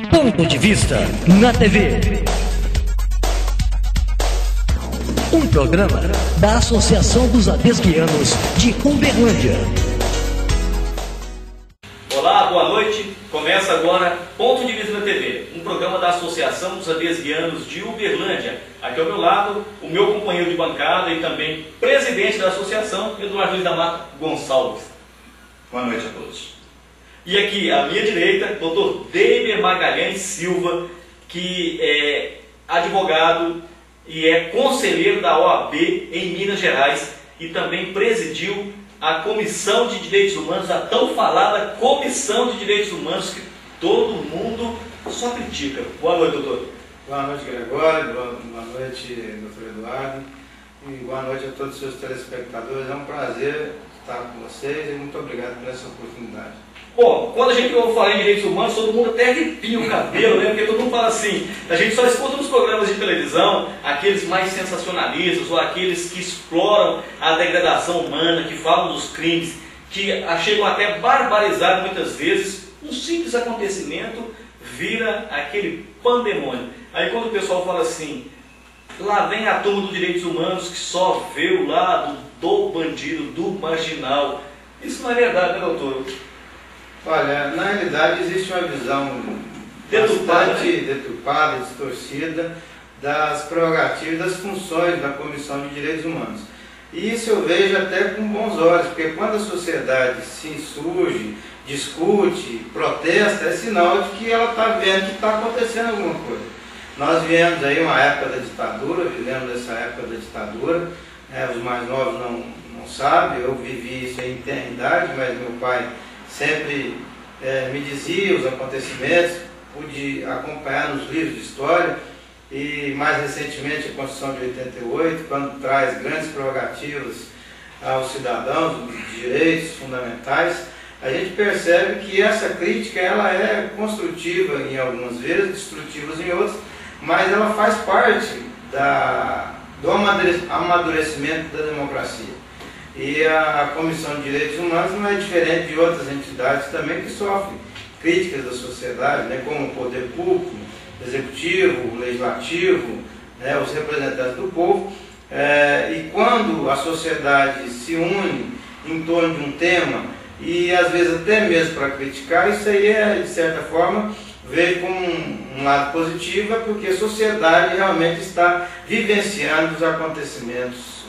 Ponto de Vista na TV. Um programa da Associação dos Adesguianos de Uberlândia. Olá, boa noite. Começa agora Ponto de Vista na TV, um programa da Associação dos Adesguianos de Uberlândia. Aqui ao meu lado, o meu companheiro de bancada e também presidente da associação, Eduardo Luiz da Mata Gonçalves. Boa noite a todos. E aqui à minha direita, Dr. Deiber Magalhães Silva, que é advogado e é conselheiro da OAB em Minas Gerais e também presidiu a Comissão de Direitos Humanos, a tão falada Comissão de Direitos Humanos que todo mundo só critica. Boa noite, doutor. Boa noite, Gregório. Boa noite, doutor Eduardo. E boa noite a todos os seus telespectadores. É um prazer estar com vocês e muito obrigado por essa oportunidade. Bom, quando a gente ouve falar em direitos humanos, todo mundo até arrepia o cabelo, né? Porque todo mundo fala assim, a gente só escuta nos programas de televisão aqueles mais sensacionalistas ou aqueles que exploram a degradação humana, que falam dos crimes, que chegam até a barbarizar muitas vezes. Um simples acontecimento vira aquele pandemônio. Aí quando o pessoal fala assim, lá vem a turma dos direitos humanos que só vê o lado do bandido, do marginal. Isso não é verdade, né, doutor? Olha, na realidade existe uma visão bastante deturpada, distorcida das prerrogativas e das funções da Comissão de Direitos Humanos. E isso eu vejo até com bons olhos, porque quando a sociedade se insurge, discute, protesta, é sinal de que ela está vendo que está acontecendo alguma coisa. Nós viemos aí uma época da ditadura, vivemos essa época da ditadura, os mais novos não sabem, eu vivi isso em eternidade, mas meu pai sempre me dizia os acontecimentos, pude acompanhar nos livros de história e mais recentemente a Constituição de 88, quando traz grandes prerrogativas aos cidadãos, direitos fundamentais, a gente percebe que essa crítica ela é construtiva em algumas vezes, destrutiva em outras, mas ela faz parte do amadurecimento da democracia. E a Comissão de Direitos Humanos não é diferente de outras entidades também que sofrem críticas da sociedade, né, como o poder público, executivo, legislativo, os representantes do povo. E quando a sociedade se une em torno de um tema, e às vezes até mesmo para criticar, isso aí de certa forma, veio com um lado positivo, porque a sociedade realmente está vivenciando os acontecimentos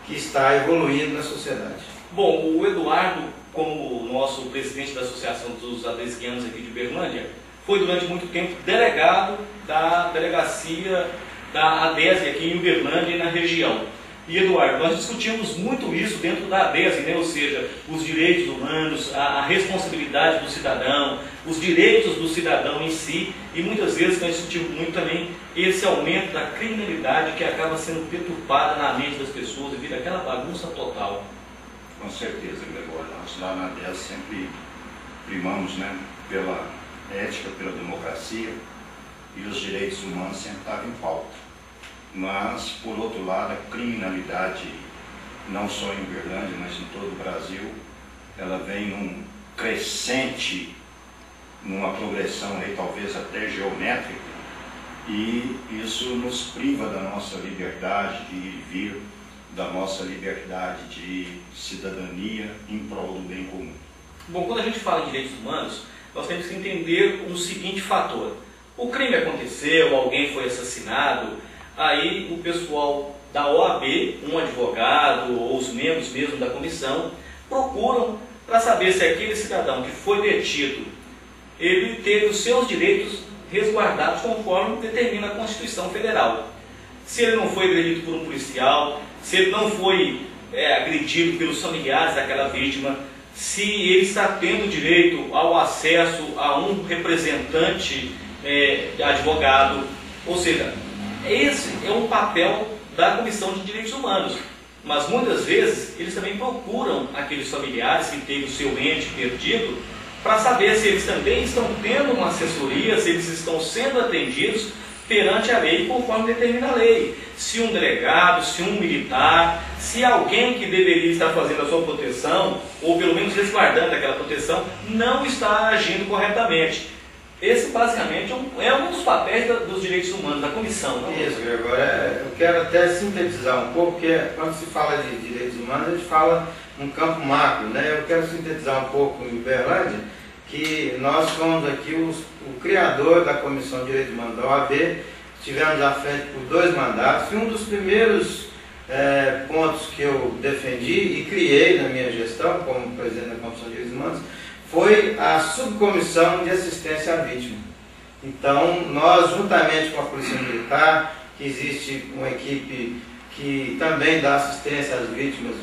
que está evoluindo na sociedade. Bom, o Eduardo, como nosso presidente da Associação dos Adesguianos aqui de Uberlândia, foi durante muito tempo delegado da delegacia da ADESG aqui em Uberlândia e na região. E Eduardo, nós discutimos muito isso dentro da ADESG, né? Ou seja, os direitos humanos, a responsabilidade do cidadão, os direitos do cidadão em si, e muitas vezes nós discutimos muito também esse aumento da criminalidade que acaba sendo deturpada na mente das pessoas e vira aquela bagunça total. Com certeza, Gregório. Nós lá na ADESG sempre primamos, né, pela ética, pela democracia, e os direitos humanos sempre estavam em pauta. Mas, por outro lado, a criminalidade, não só em Uberlândia, mas em todo o Brasil, ela vem num crescente, numa progressão aí, talvez até geométrica, e isso nos priva da nossa liberdade de ir e vir, da nossa liberdade de cidadania em prol do bem comum. Bom, quando a gente fala em direitos humanos, nós temos que entender um seguinte fator. O crime aconteceu, alguém foi assassinado, aí o pessoal da OAB, um advogado ou os membros mesmo da comissão, procuram para saber se aquele cidadão que foi detido, ele teve os seus direitos resguardados conforme determina a Constituição Federal. Se ele não foi agredido por um policial, se ele não foi agredido pelos familiares daquela vítima, se ele está tendo direito ao acesso a um representante advogado, ou seja, esse é um papel da Comissão de Direitos Humanos, mas muitas vezes eles também procuram aqueles familiares que têm o seu ente perdido para saber se eles também estão tendo uma assessoria, se eles estão sendo atendidos perante a lei conforme determina a lei. Se um delegado, se um militar, se alguém que deveria estar fazendo a sua proteção, ou pelo menos resguardando aquela proteção, não está agindo corretamente. Esse basicamente é um dos papéis dos direitos humanos, da comissão. Não? Isso, agora eu quero até sintetizar um pouco, porque quando se fala de direitos humanos, a gente fala num campo macro, né? Eu quero sintetizar um pouco em Uberlândia, que nós somos aqui o criador da Comissão de Direitos Humanos da OAB, estivemos à frente por 2 mandatos, e um dos primeiros pontos que eu defendi e criei na minha gestão, como presidente da Comissão de Direitos Humanos, foi a subcomissão de assistência à vítima. Então, nós, juntamente com a Polícia Militar, que existe uma equipe que também dá assistência às vítimas,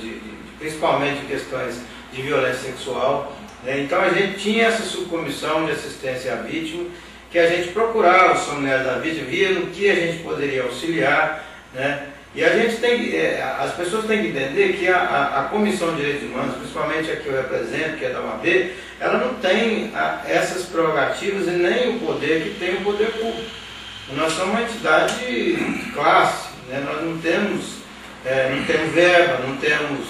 principalmente em questões de violência sexual, né? Então, a gente tinha essa subcomissão de assistência à vítima, que a gente procurava os familiares da vítima, via no que a gente poderia auxiliar, né? E a gente tem, as pessoas têm que entender que a Comissão de Direitos Humanos, principalmente a que eu represento, que é da OAB, ela não tem essas prerrogativas e nem o poder que tem o poder público. Nós somos uma entidade de classe, né? Nós não temos verba, não temos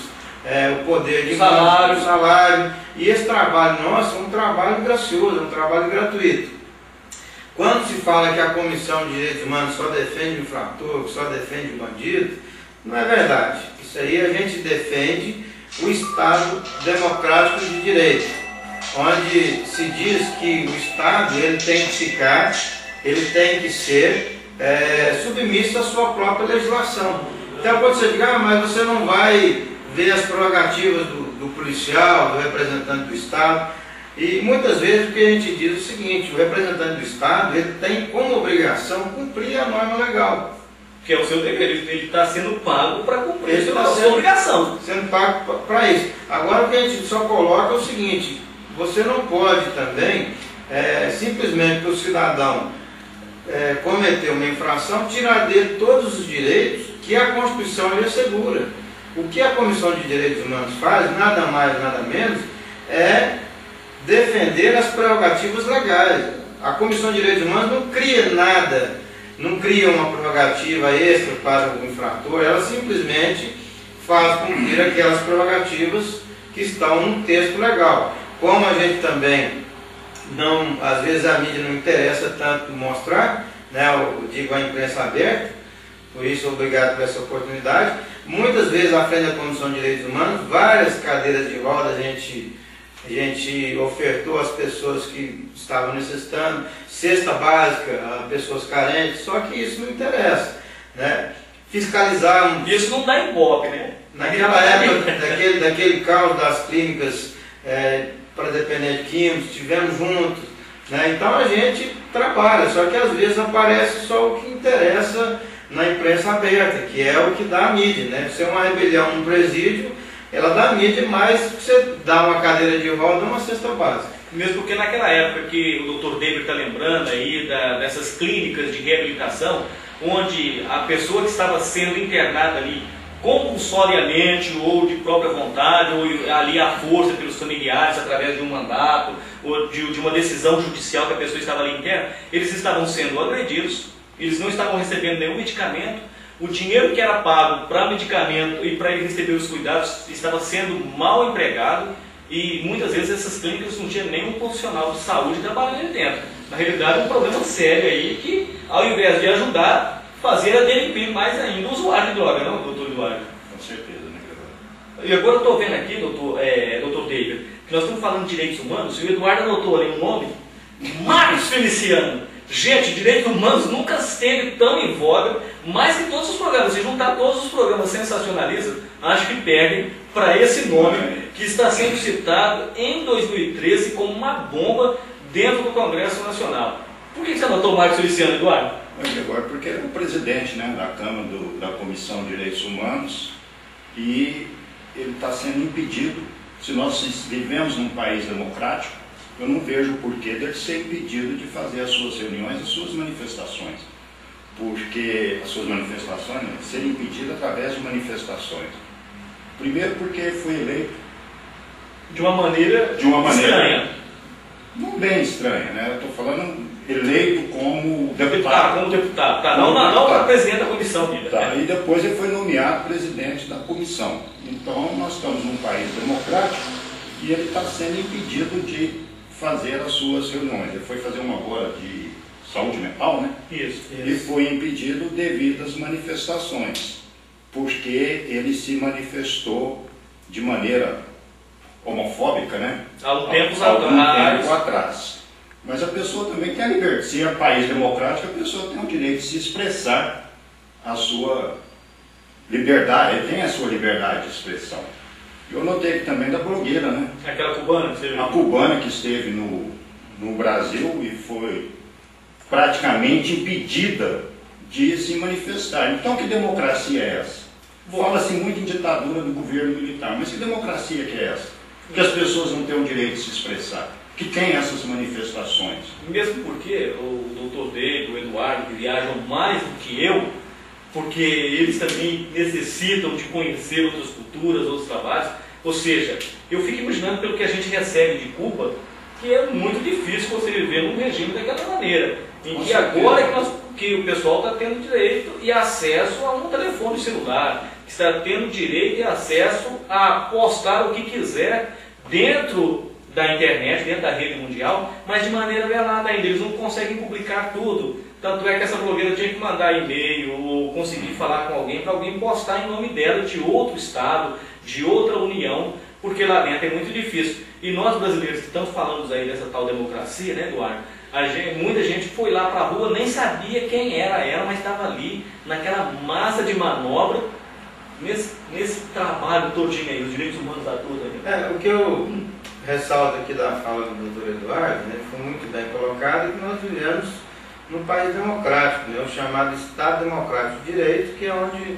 o poder de salário. E esse trabalho nosso é um trabalho gracioso, é um trabalho gratuito. Quando se fala que a Comissão de Direitos Humanos só defende o infrator, só defende o bandido, não é verdade. Isso aí a gente defende o Estado democrático de direito, onde se diz que o Estado ele tem que ser submisso à sua própria legislação. Então quando você diz, mas você não vai ver as prerrogativas do policial, do representante do Estado. E muitas vezes o que a gente diz é o seguinte, o representante do Estado ele tem como obrigação cumprir a norma legal. Que é o seu dever, ele está sendo pago para cumprir a sua obrigação. Sendo pago para isso. Agora o que a gente só coloca é o seguinte, você não pode também, simplesmente que o cidadão cometeu uma infração, tirar dele todos os direitos que a Constituição lhe assegura. O que a Comissão de Direitos Humanos faz, nada mais, nada menos, é defender as prerrogativas legais. A Comissão de Direitos Humanos não cria nada, não cria uma prerrogativa extra para o infrator, ela simplesmente faz cumprir aquelas prerrogativas que estão no texto legal. Como a gente também não, às vezes a mídia não interessa tanto mostrar, né, eu digo a imprensa aberta, por isso obrigado por essa oportunidade. Muitas vezes à frente da Comissão de Direitos Humanos, várias cadeiras de roda a gente ofertou às pessoas que estavam necessitando, cesta básica a pessoas carentes, só que isso não interessa, né? Fiscalizar... Isso não dá ibope, né? Naquela época, daquele caos das clínicas para dependentes químicos, estivemos juntos, né? Então a gente trabalha, só que às vezes aparece só o que interessa na imprensa aberta, que é o que dá a mídia, né? Se é uma rebelião no presídio, ela dá mídia, mas você dá uma cadeira de roda, uma cesta básica. Mesmo porque naquela época que o Dr. David está lembrando aí dessas clínicas de reabilitação, onde a pessoa que estava sendo internada ali compulsoriamente ou de própria vontade, ou ali à força pelos familiares através de um mandato, ou de uma decisão judicial que a pessoa estava ali interna, eles estavam sendo agredidos, eles não estavam recebendo nenhum medicamento. O dinheiro que era pago para medicamento e para ele receber os cuidados estava sendo mal empregado e muitas vezes essas clínicas não tinham nenhum profissional de saúde trabalhando ali dentro. Na realidade é um problema sério aí que, ao invés de ajudar, fazia delinquir mais ainda o usuário de droga, não, doutor Eduardo? Com certeza, né, E agora eu estou vendo aqui, doutor David, que nós estamos falando de direitos humanos e o Eduardo anotou ali um nome, Marcos Feliciano. Gente, direitos humanos nunca esteve tão em voga, mais que todos os programas. Se juntar todos os programas sensacionalistas, acho que perdem para esse nome que está sendo citado em 2013 como uma bomba dentro do Congresso Nacional. Por que você anotou Marcos Feliciano, Eduardo? Agora porque ele é o presidente, né, da Câmara da Comissão de Direitos Humanos e ele está sendo impedido. Se nós vivemos num país democrático, eu não vejo o porquê dele ser impedido de fazer as suas reuniões e suas manifestações. Porque as suas manifestações, né, serem impedidas através de manifestações. Primeiro porque foi eleito de uma maneira estranha. Não bem estranha, né? Eu estou falando eleito como deputado. Como deputado, tá? Não para presidente da comissão. Tá. E depois ele foi nomeado presidente da comissão. Então nós estamos num país democrático e ele está sendo impedido de fazer as suas reuniões. Ele foi fazer uma agora de saúde mental, né? Isso. E foi impedido devido às manifestações, porque ele se manifestou de maneira homofóbica, né? Há um tempo atrás. Mas a pessoa também tem a liberdade. Se é país democrático, a pessoa tem o direito de se expressar a sua liberdade, ele tem a sua liberdade de expressão. Eu notei que também da blogueira, né? Aquela cubana que você viu? A cubana que esteve no Brasil e foi praticamente impedida de se manifestar. Então, que democracia é essa? Fala-se muito em ditadura do governo militar, mas que democracia que é essa? Que as pessoas não têm o direito de se expressar, que tem essas manifestações. Mesmo porque o doutor Dego, o Eduardo, que viajam mais do que eu, porque eles também necessitam de conhecer outras culturas, outros trabalhos. Ou seja, eu fico imaginando pelo que a gente recebe de Cuba, que é muito difícil você viver num regime daquela maneira, em que agora que o pessoal está tendo direito e acesso a um telefone celular, que está tendo direito e acesso a postar o que quiser dentro da internet, dentro da rede mundial, mas de maneira velada ainda. Eles não conseguem publicar tudo. Tanto é que essa blogueira tinha que mandar e-mail ou conseguir falar com alguém para alguém postar em nome dela de outro estado, de outra união, porque lá dentro é muito difícil. E nós brasileiros que estamos falando aí dessa tal democracia, né, Eduardo? Muita gente foi lá para a rua, nem sabia quem era ela, mas estava ali naquela massa de manobra, nesse trabalho todinho aí, os direitos humanos da toda. O que eu ressalto aqui da fala do Dr. Eduardo, né, foi muito bem colocado, que nós vivemos num país democrático, né, o chamado Estado Democrático de Direito, que é onde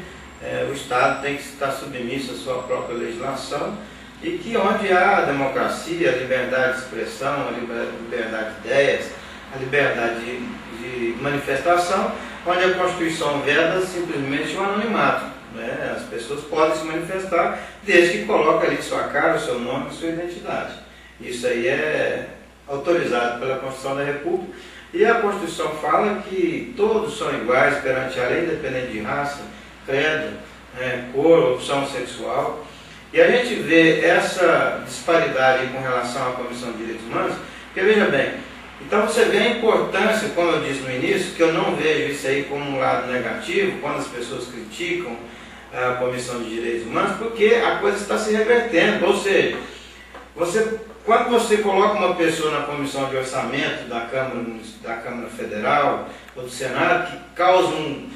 o Estado tem que estar submisso à sua própria legislação, e que onde há a democracia, a liberdade de expressão, a liberdade de ideias, a liberdade de manifestação, onde a Constituição veda simplesmente o anonimato, né? As pessoas podem se manifestar desde que coloquem ali sua cara, o seu nome e sua identidade. Isso aí é autorizado pela Constituição da República, e a Constituição fala que todos são iguais perante a lei, independente de raça, credo, cor, opção sexual. E a gente vê essa disparidade com relação à Comissão de Direitos Humanos, porque veja bem, então você vê a importância, como eu disse no início, que eu não vejo isso aí como um lado negativo, quando as pessoas criticam a Comissão de Direitos Humanos, porque a coisa está se revertendo, ou seja, quando você coloca uma pessoa na Comissão de Orçamento da Câmara Federal ou do Senado, que causa um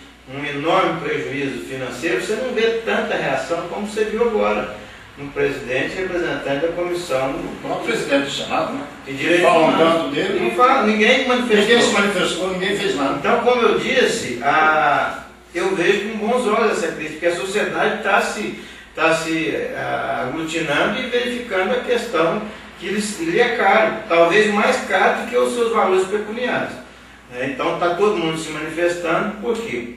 enorme prejuízo financeiro, você não vê tanta reação como você viu agora. Um presidente representante da comissão. O próprio presidente do Senado, né? De direitos falam humanos. tanto dele. Não fala, ninguém manifestou. Ninguém se manifestou, ninguém fez nada. Então, como eu disse, eu vejo com bons olhos essa crítica, porque a sociedade está se aglutinando e verificando a questão que lhe é caro, talvez mais caro do que os seus valores pecuniários. Então, está todo mundo se manifestando, por quê?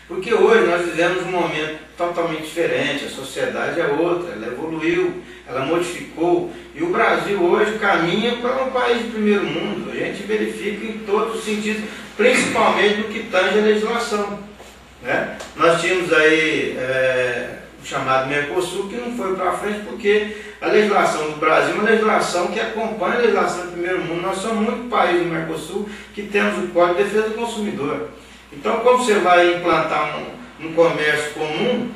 Porque hoje nós vivemos um momento totalmente diferente, a sociedade é outra, ela evoluiu, ela modificou, e o Brasil hoje caminha para um país de primeiro mundo. A gente verifica em todos os sentidos, principalmente no que tange a legislação, né? Nós tínhamos aí o chamado Mercosul, que não foi para frente porque a legislação do Brasil é uma legislação que acompanha a legislação do primeiro mundo. Nós somos o único país do Mercosul que temos o Código de Defesa do Consumidor. Então, como você vai implantar um comércio comum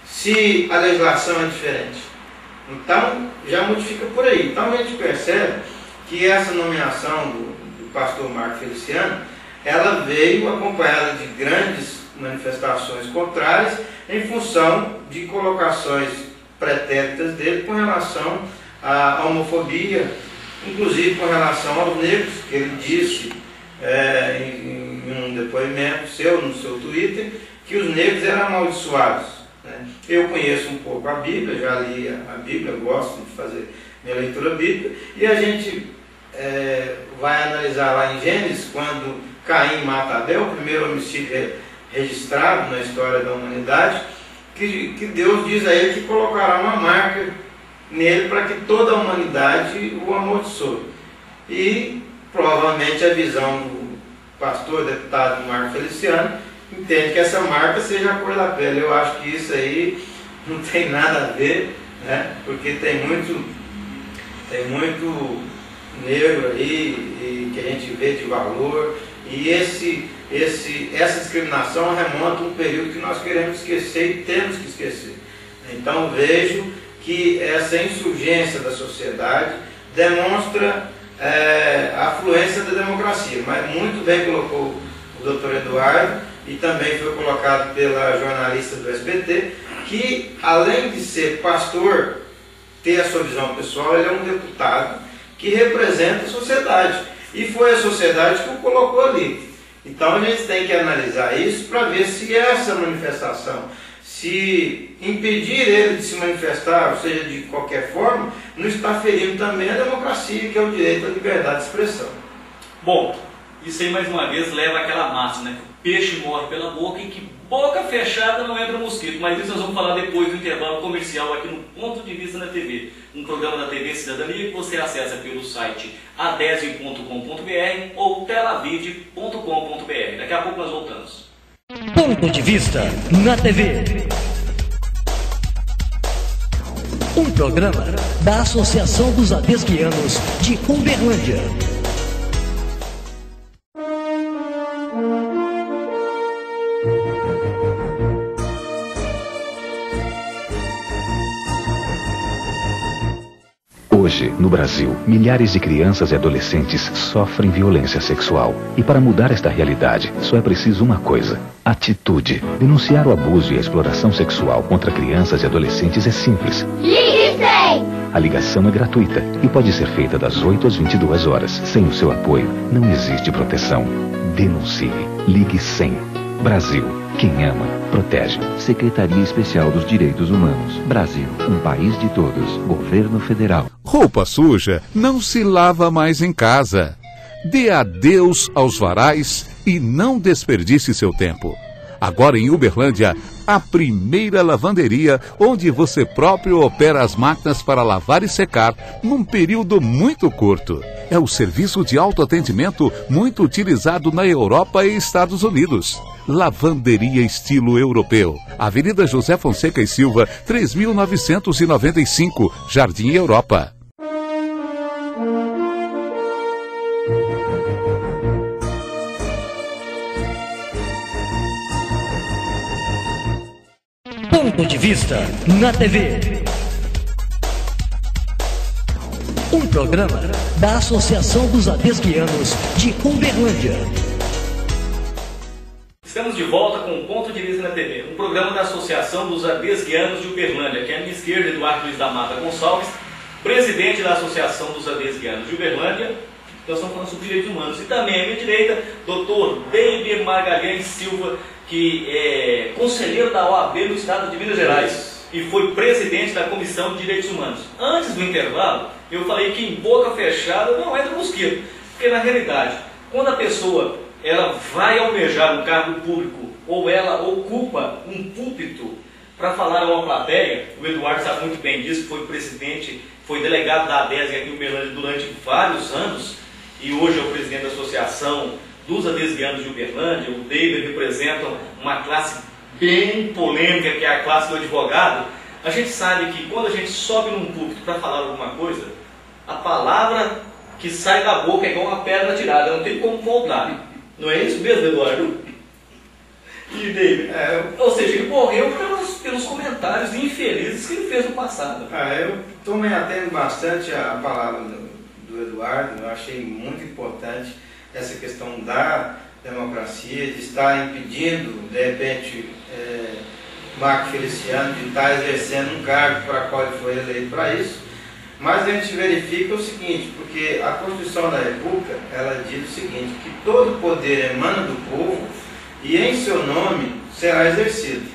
se a legislação é diferente? Então, já modifica por aí. Então, a gente percebe que essa nomeação do pastor Marco Feliciano, ela veio acompanhada de grandes manifestações contrárias em função de colocações pretéritas dele com relação à homofobia, inclusive com relação aos negros, que ele disse em um depoimento seu, no seu Twitter, que os negros eram amaldiçoados, né? Eu conheço um pouco a Bíblia, já li a Bíblia, gosto de fazer minha leitura bíblica, e a gente vai analisar lá em Gênesis, quando Caim mata Abel, o primeiro homicídio registrado na história da humanidade, que Deus diz a ele que colocará uma marca nele para que toda a humanidade o amaldiçoe. E provavelmente a visão do pastor, deputado Marco Feliciano, entende que essa marca seja a cor da pele. Eu acho que isso aí não tem nada a ver, né? Porque tem muito negro aí, e que a gente vê de valor, e essa discriminação remonta a um período que nós queremos esquecer e temos que esquecer. Então vejo que essa insurgência da sociedade demonstra a fluência da democracia, mas muito bem colocou o doutor Eduardo, e também foi colocado pela jornalista do SBT, que além de ser pastor, ter a sua visão pessoal, ele é um deputado que representa a sociedade, e foi a sociedade que o colocou ali. Então a gente tem que analisar isso para ver se essa manifestação, se impedir ele de se manifestar, ou seja, de qualquer forma, não está ferindo também a democracia, que é o direito à liberdade de expressão. Bom, isso aí mais uma vez leva àquela máxima, né? Que o peixe morre pela boca e que boca fechada não entra mosquito. Mas isso nós vamos falar depois do intervalo comercial aqui no Ponto de Vista na TV. Um programa da TV Cidadania que você acessa pelo site adesv.com.br ou telavid.com.br. Daqui a pouco nós voltamos. Ponto de Vista na TV. Um programa da Associação dos Adesguianos de Uberlândia. Hoje, no Brasil, milhares de crianças e adolescentes sofrem violência sexual. E para mudar esta realidade, só é preciso uma coisa: atitude. Denunciar o abuso e a exploração sexual contra crianças e adolescentes é simples. Ligue 100! A ligação é gratuita e pode ser feita das 8 às 22 horas. Sem o seu apoio, não existe proteção. Denuncie. Ligue 100. Brasil. Quem ama, protege. Secretaria Especial dos Direitos Humanos. Brasil. Um país de todos. Governo Federal. Roupa suja não se lava mais em casa. Dê adeus aos varais e não desperdice seu tempo. Agora em Uberlândia, a primeira lavanderia onde você próprio opera as máquinas para lavar e secar num período muito curto. É o serviço de autoatendimento muito utilizado na Europa e Estados Unidos. Lavanderia estilo europeu. Avenida José Fonseca e Silva, 3.995, Jardim Europa. Ponto de Vista na TV. Um programa da Associação dos Adesguianos de Uberlândia. Estamos de volta com o Ponto de Vista na TV, um programa da Associação dos Adesguianos de Uberlândia, que é a minha esquerda, Eduardo Luiz da Mata Gonçalves, presidente da Associação dos Adesguianos de Uberlândia. Nós estamos falando sobre direitos humanos. E também à minha direita, doutor Deibir Magalhães Silva, que é conselheiro da OAB no estado de Minas Gerais e foi presidente da Comissão de Direitos Humanos. Antes do intervalo, eu falei que em boca fechada não entra mosquito, porque na realidade, quando a pessoa ela vai almejar um cargo público ou ela ocupa um púlpito para falar a uma plateia, o Eduardo sabe muito bem disso, foi presidente, foi delegado da ADESG aqui em Uberlândia durante vários anos e hoje é o presidente da Associação dos Adesguianos de Uberlândia. O David representa uma classe bem polêmica, que é a classe do advogado. A gente sabe que quando a gente sobe num púlpito para falar alguma coisa, a palavra que sai da boca é igual uma pedra tirada, não tem como voltar. Não é isso mesmo, Eduardo? E David? Ou seja, ele morreu pelos comentários infelizes que ele fez no passado. Eu estou me atendo bastante à palavra do Eduardo. Eu achei muito importante essa questão da democracia, de estar impedindo, de repente, Marco Feliciano de estar exercendo um cargo para qual ele foi eleito para isso. Mas a gente verifica o seguinte, porque a Constituição da República, ela diz o seguinte, que todo poder emana do povo e em seu nome será exercido.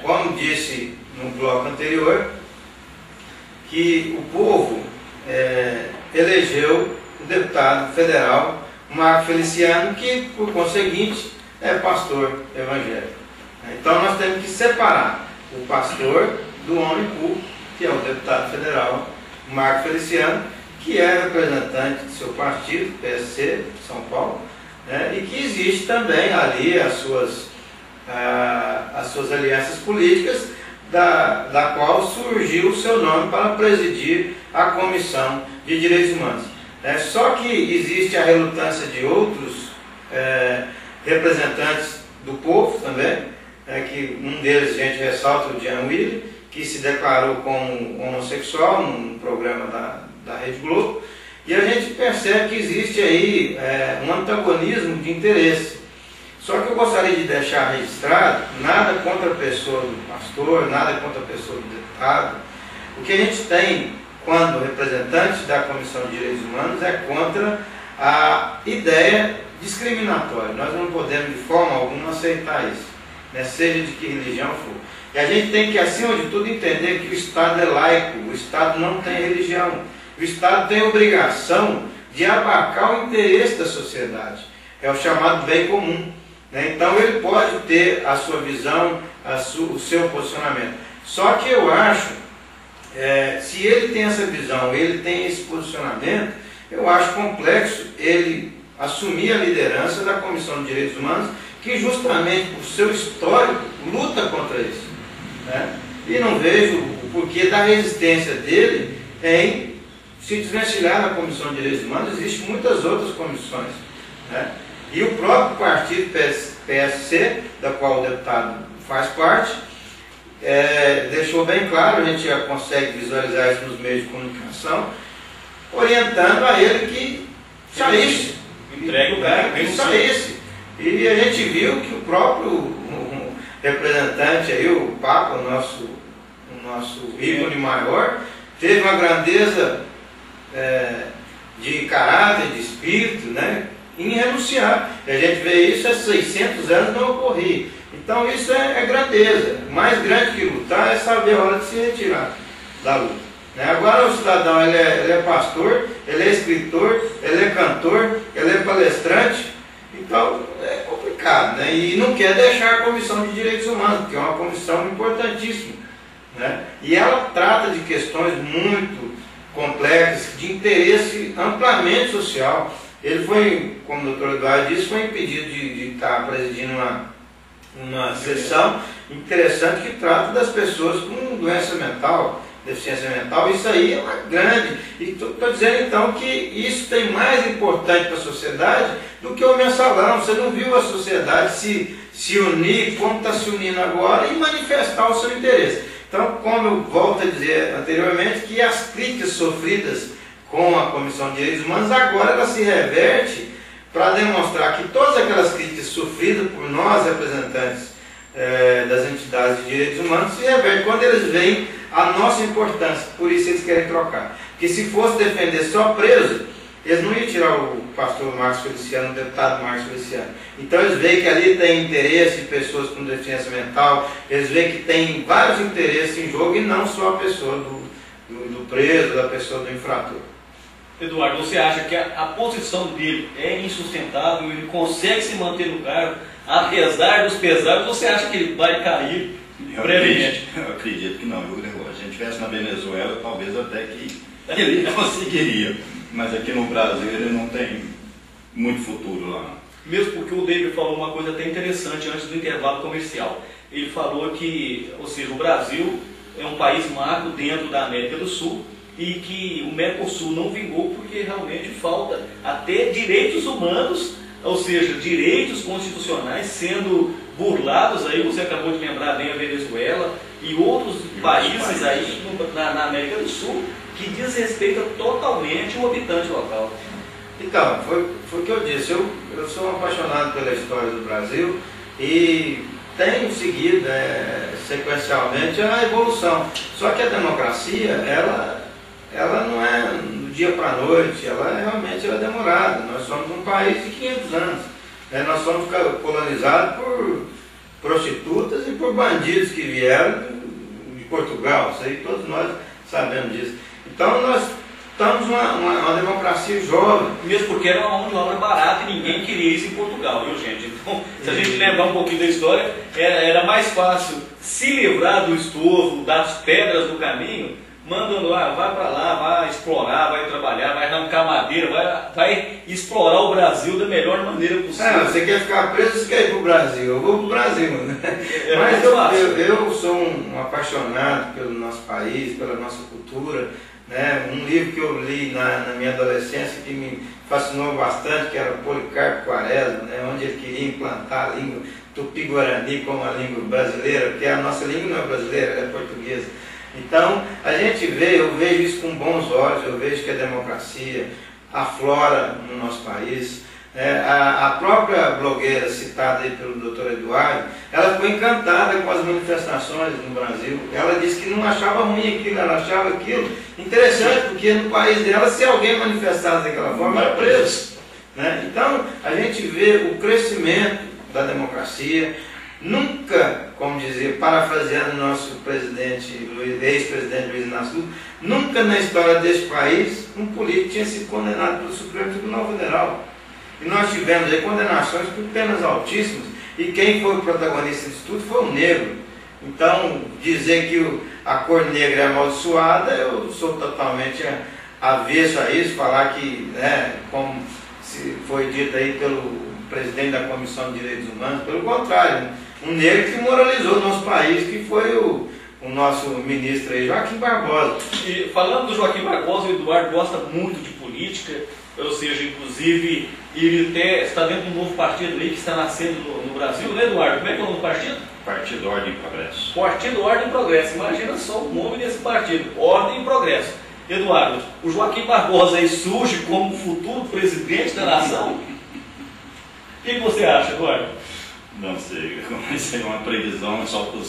Como disse no bloco anterior, que o povo elegeu o deputado federal Marco Feliciano, que por conseguinte é pastor evangélico. Então nós temos que separar o pastor do homem público, que é o deputado federal Marco Feliciano, que é representante do seu partido, PSC, São Paulo, e que existe também ali as suas alianças políticas, da qual surgiu o seu nome para presidir a Comissão de Direitos Humanos. Só que existe a relutância de outros representantes do povo também, que um deles a gente ressalta, o Jean Willis, que se declarou como homossexual num programa da Rede Globo, e a gente percebe que existe aí um antagonismo de interesse. Só que eu gostaria de deixar registrado, nada contra a pessoa do pastor, nada contra a pessoa do deputado. O que a gente tem, quando representantes da Comissão de Direitos Humanos, é contra a ideia discriminatória. Nós não podemos de forma alguma aceitar isso, né, seja de que religião for. E a gente tem que, acima de tudo, entender que o Estado é laico, o Estado não tem religião. O Estado tem obrigação de abarcar o interesse da sociedade. É o chamado bem comum. Então ele pode ter a sua visão, o seu posicionamento. Só que eu acho, se ele tem essa visão, ele tem esse posicionamento, eu acho complexo ele assumir a liderança da Comissão de Direitos Humanos, que justamente por seu histórico luta contra isso, né? E não vejo o porquê da resistência dele em se desvencilhar da Comissão de Direitos Humanos. Existem muitas outras comissões, né? E o próprio partido PSC, da qual o deputado faz parte, deixou bem claro, a gente já consegue visualizar isso nos meios de comunicação, orientando a ele que saísse. Entregue o cara, que saísse. E a gente viu que o próprio representante aí, o Papa, o nosso ícone maior, teve uma grandeza de caráter, de espírito, né, em renunciar. E a gente vê isso há 600 anos não ocorria. Então isso é grandeza. Mais grande que lutar é saber a hora de se retirar da luta. Agora o cidadão ele é pastor, ele é escritor, ele é cantor, ele é palestrante, então é complicado, né? E não quer deixar a Comissão de Direitos Humanos, que é uma comissão importantíssima, né? E ela trata de questões muito complexas, de interesse amplamente social. Ele foi, como o doutor Eduardo disse, foi impedido de estar presidindo uma sessão interessante que trata das pessoas com doença mental, deficiência mental. Isso aí é uma grande, e estou dizendo então que isso tem mais importante para a sociedade do que o mensalão. Você não viu a sociedade se unir como está se unindo agora e manifestar o seu interesse. Então, como eu volto a dizer anteriormente, que as críticas sofridas com a Comissão de Direitos Humanos, agora ela se reverte para demonstrar que todas aquelas críticas sofridas por nós, representantes das entidades de direitos humanos, se reverte quando eles veem a nossa importância. Por isso eles querem trocar. Porque se fosse defender só preso, eles não iam tirar o pastor Marcos Feliciano, o deputado Marcos Feliciano. Então eles veem que ali tem interesse de pessoas com deficiência mental, eles veem que tem vários interesses em jogo e não só a pessoa do preso, da pessoa do infrator. Eduardo, você acha que a posição dele é insustentável, ele consegue se manter no cargo, apesar dos pesares, você acha que ele vai cair brevemente? Eu acredito que não, viu, Gregório? Se a gente estivesse na Venezuela, talvez até que ele conseguiria, mas aqui no Brasil ele não tem muito futuro lá. Mesmo porque o David falou uma coisa até interessante antes do intervalo comercial. Ele falou que, ou seja, o Brasil é um país marco dentro da América do Sul, e que o Mercosul não vingou porque realmente falta até direitos humanos, ou seja, direitos constitucionais sendo burlados. Aí você acabou de lembrar bem a Venezuela e outros países aí na América do Sul que desrespeitam totalmente o habitante local. Então, foi o que eu disse, eu sou um apaixonado pela história do Brasil e tenho seguido sequencialmente a evolução. Só que a democracia, ela não é do dia para a noite, ela realmente é demorada. Nós somos um país de 500 anos. Nós somos colonizados por prostitutas e por bandidos que vieram de Portugal. Isso aí todos nós sabemos disso. Então nós estamos uma democracia jovem. Mesmo porque era uma mão de obra barata e ninguém queria isso em Portugal, viu, gente? Então, se a gente lembrar um pouquinho da história, era mais fácil se livrar do estorvo, das pedras do caminho, mandando vai para lá, vai explorar, vai trabalhar, vai arrancar madeira, vai explorar o Brasil da melhor maneira possível. Você quer ficar preso, você quer ir para o Brasil. Eu vou para o Brasil, né? Mas eu sou um apaixonado pelo nosso país, pela nossa cultura, né? Um livro que eu li na minha adolescência que me fascinou bastante, que era Policarpo Quaresma, né? Onde ele queria implantar a língua tupi-guarani como a língua brasileira, porque a nossa língua não é brasileira, ela é portuguesa. Então, a gente vê, eu vejo isso com bons olhos, eu vejo que a democracia aflora no nosso país. A própria blogueira citada aí pelo Dr. Eduardo, ela ficou encantada com as manifestações no Brasil. Ela disse que não achava ruim aquilo, ela achava aquilo interessante, porque no país dela, se alguém manifestasse daquela forma, era preso, né? Então, a gente vê o crescimento da democracia. Nunca, como dizer, parafraseando o nosso presidente, ex-presidente Luiz Inácio Lula, nunca na história deste país um político tinha sido condenado pelo Supremo Tribunal Federal. E nós tivemos aí condenações por penas altíssimas, e quem foi o protagonista disso tudo foi o negro. Então, dizer que a cor negra é amaldiçoada, eu sou totalmente avesso a isso, falar que, né, como se foi dito aí pelo presidente da Comissão de Direitos Humanos, pelo contrário, um negro que moralizou o nosso país, que foi o nosso ministro aí, Joaquim Barbosa. E falando do Joaquim Barbosa, o Eduardo gosta muito de política, ou seja, inclusive ele até está dentro de um novo partido aí que está nascendo no Brasil, né, Eduardo? Como é que é o nome do partido? Partido Ordem e Progresso. Partido Ordem e Progresso. Imagina só o nome desse partido, Ordem e Progresso. Eduardo, o Joaquim Barbosa aí surge como futuro presidente da nação? O que você acha, Eduardo? Não sei, mas é uma previsão só para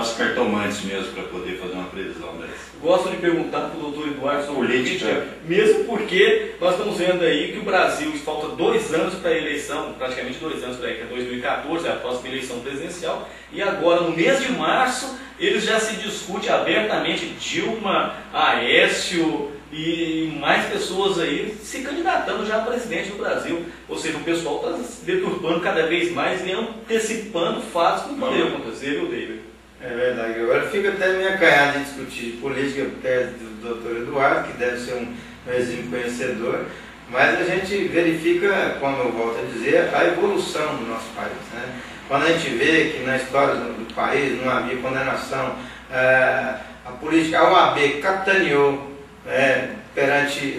os cartomantes mesmo, para poder fazer uma previsão dessa. Gosto de perguntar para o doutor Eduardo sobre política, mesmo porque nós estamos vendo aí que o Brasil falta 2 anos para a eleição, praticamente 2 anos para a eleição, 2014, é a próxima eleição presidencial, e agora no mês de março eles já se discute abertamente Dilma, Aécio e mais pessoas aí se candidatando já a presidente do Brasil. Ou seja, o pessoal está se deturpando cada vez mais e antecipando fatos que não poderiam acontecer, viu, David? É verdade, agora fica até meio acanhado de discutir política perto do Dr. Eduardo, que deve ser um exímio conhecedor, mas a gente verifica, como eu volto a dizer, a evolução do nosso país, né? Quando a gente vê que na história do país não havia condenação, a política, a OAB capitaneou perante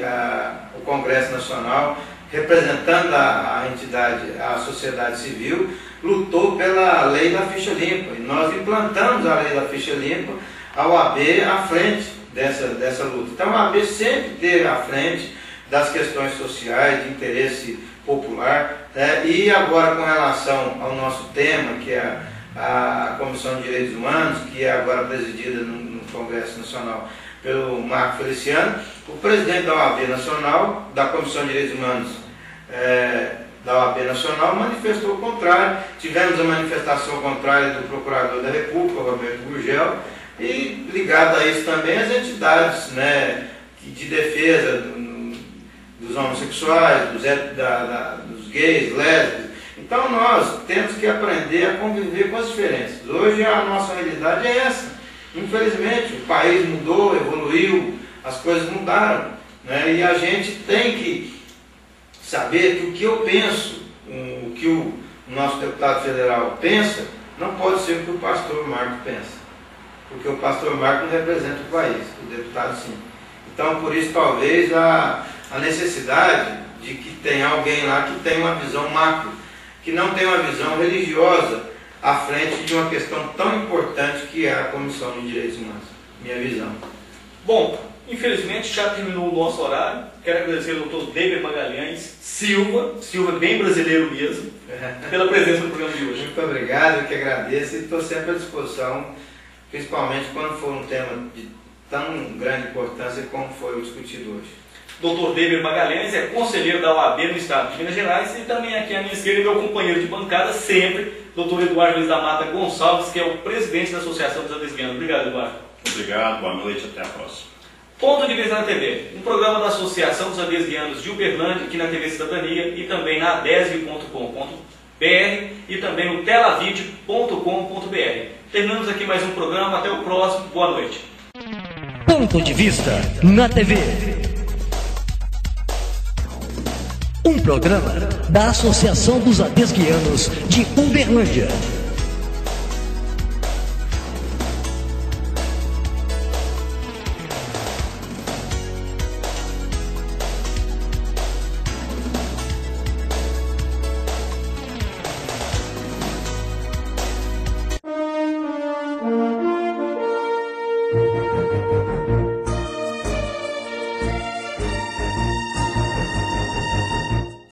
o Congresso Nacional, representando a entidade, a sociedade civil, lutou pela lei da ficha limpa. E nós implantamos a lei da ficha limpa, a OAB à frente dessa luta. Então a OAB sempre esteve à frente das questões sociais, de interesse popular, né? E agora com relação ao nosso tema, que é a Comissão de Direitos Humanos, que é agora presidida no Congresso Nacional pelo Marco Feliciano, o presidente da OAB Nacional, da Comissão de Direitos Humanos da OAB Nacional, manifestou o contrário. Tivemos a manifestação contrária do Procurador da República, Roberto Gurgel, e ligado a isso também as entidades, né, de defesa dos homossexuais, dos gays, lésbicas. Então nós temos que aprender a conviver com as diferenças. Hoje a nossa realidade é essa. Infelizmente o país mudou, evoluiu, as coisas mudaram, né? E a gente tem que saber que o que eu penso, o que o nosso deputado federal pensa, não pode ser o que o pastor Marco pensa. Porque o pastor Marco não representa o país, o deputado sim. Então por isso talvez a necessidade de que tenha alguém lá que tenha uma visão macro, que não tenha uma visão religiosa à frente de uma questão tão importante que é a Comissão de Direitos Humanos. Minha visão. Bom, infelizmente já terminou o nosso horário. Quero agradecer ao Dr. David Magalhães Silva bem brasileiro mesmo, pela presença no programa de hoje. Muito obrigado, eu que agradeço e estou sempre à disposição, principalmente quando for um tema de tão grande importância como foi o discutido hoje. Dr. David Magalhães é conselheiro da OAB no estado de Minas Gerais e também aqui à minha esquerda meu companheiro de bancada sempre, Dr. Eduardo Luiz da Mata Gonçalves, que é o presidente da Associação dos Adesguianos. Obrigado, Eduardo. Obrigado, boa noite, até a próxima. Ponto de Vista na TV, um programa da Associação dos Adesguianos de Uberlândia, aqui na TV Cidadania e também na adesv.com.br e também no telavid.com.br. Terminamos aqui mais um programa, até o próximo, boa noite. Ponto de Vista na TV. Um programa da Associação dos Adesguianos de Uberlândia.